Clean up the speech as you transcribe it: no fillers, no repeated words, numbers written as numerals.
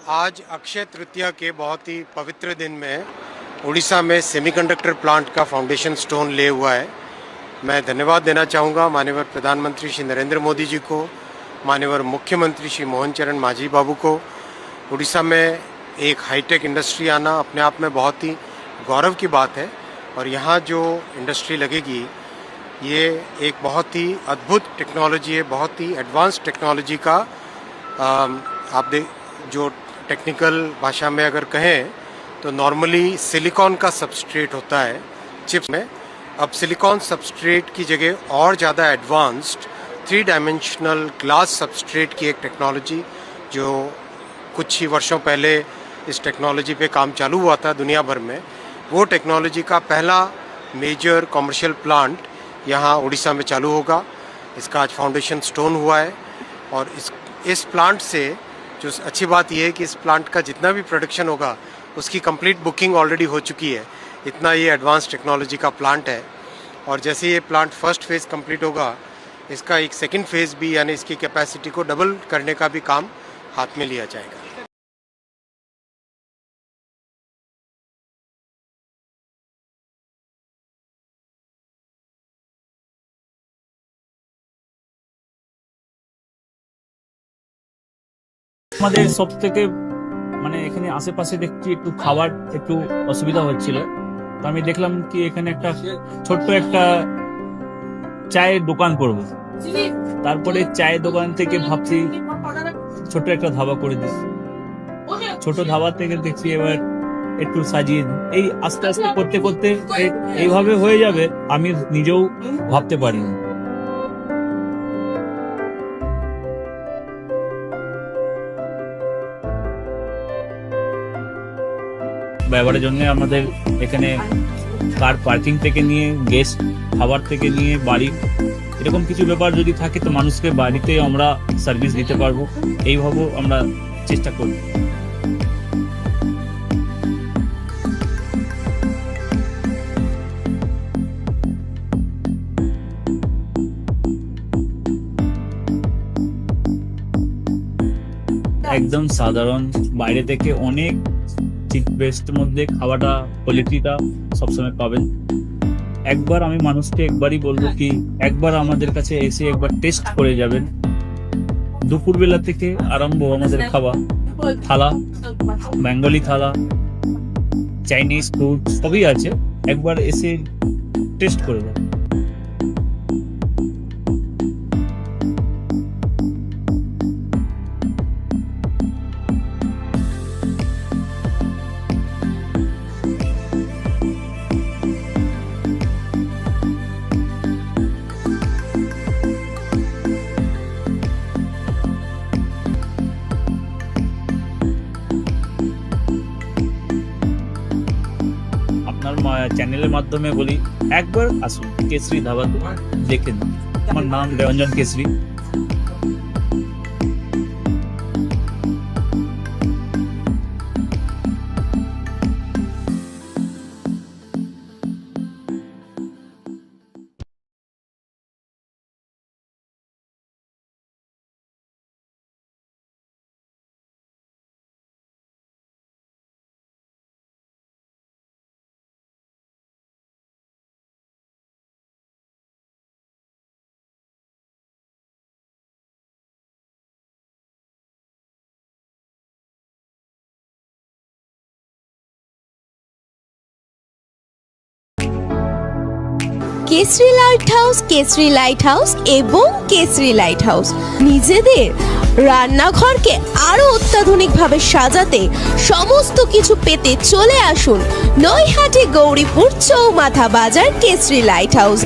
आज अक्षय तृतीया के बहुत ही पवित्र दिन में उड़ीसा में सेमीकंडक्टर प्लांट का फाउंडेशन स्टोन ले हुआ है। मैं धन्यवाद देना चाहूँगा माननीय प्रधानमंत्री श्री नरेंद्र मोदी जी को, माननीय मुख्यमंत्री श्री मोहन चरण मांझी बाबू को। उड़ीसा में एक हाईटेक इंडस्ट्री आना अपने आप में बहुत ही गौरव की बात है और यहाँ जो इंडस्ट्री लगेगी ये एक बहुत ही अद्भुत टेक्नोलॉजी है, बहुत ही एडवांस टेक्नोलॉजी का आप जो टेक्निकल भाषा में अगर कहें तो नॉर्मली सिलिकॉन का सबस्ट्रेट होता है चिप्स में। अब सिलिकॉन सबस्ट्रेट की जगह और ज़्यादा एडवांस्ड 3 डायमेंशनल ग्लास सबस्ट्रेट की एक टेक्नोलॉजी जो कुछ ही वर्षों पहले इस टेक्नोलॉजी पे काम चालू हुआ था दुनिया भर में, वो टेक्नोलॉजी का पहला मेजर कमर्शियल प्लांट यहाँ उड़ीसा में चालू होगा। इसका आज फाउंडेशन स्टोन हुआ है और इस प्लांट से जो अच्छी बात यह है कि इस प्लांट का जितना भी प्रोडक्शन होगा उसकी कंप्लीट बुकिंग ऑलरेडी हो चुकी है। इतना ये एडवांस टेक्नोलॉजी का प्लांट है और जैसे ये प्लांट फर्स्ट फेज़ कंप्लीट होगा इसका एक सेकंड फेज़ भी यानी इसकी कैपेसिटी को डबल करने का भी काम हाथ में लिया जाएगा। আমাদের সব থেকে মানে এখানে আশেপাশে দেখছি একটু খাবার একটু অসুবিধা হচ্ছিল, তো আমি দেখলাম কি এখানে একটা ছোট্ট একটা চায়ের দোকান করব। তারপরে চায়ের দোকান থেকে ভাবছি ছোট একটা ধাবা করে দিই। ছোট ধাবা থেকে দেখছি এবার একটু সাজিয়ে এই আস্তে আস্তে করতে করতে এইভাবে হয়ে যাবে আমি নিজেও ভাবতে পারিনি। ব্যবহারের জন্য আমাদের এখানে কার পার্কিং থেকে নিয়ে গেস্ট খাবার থেকে নিয়ে বাড়ি এরকম কিছু ব্যাপার যদি থাকে তো মানুষকে বাড়িতে আমরা সার্ভিস দিতে পারবো, এইভাবেও আমরা চেষ্টা করব। একদম সাধারণ, বাইরে থেকে অনেক চিপ বেস্টের মধ্যে খাওয়াটা কোয়ালিটিটা সবসময় পাবেন। একবার আমি মানুষকে একবারই বলবো কি একবার আমাদের কাছে এসে একবার টেস্ট করে যাবেন। দুপুরবেলা থেকে আরম্ভ আমাদের খাওয়া থালা, বেঙ্গলি থালা, চাইনিজ ফুড সবই আছে, একবার এসে টেস্ট করে যাবেন। চ্যানেলের মাধ্যমে বলি একবার আসুন কেশরী ধাবাতে দেখে নিন। আমার নাম Ranjan Keshari. Keshari light house, Keshari light house এবং কেশরী লাইট হাউস নিজেদের রান্নাঘরকে আরো অত্যাধুনিকভাবে সাজাতে সমস্ত কিছু পেতে চলে আসুন নৈহাটি গৌরীপুর চৌমাথা বাজার কেশরী লাইট হাউস।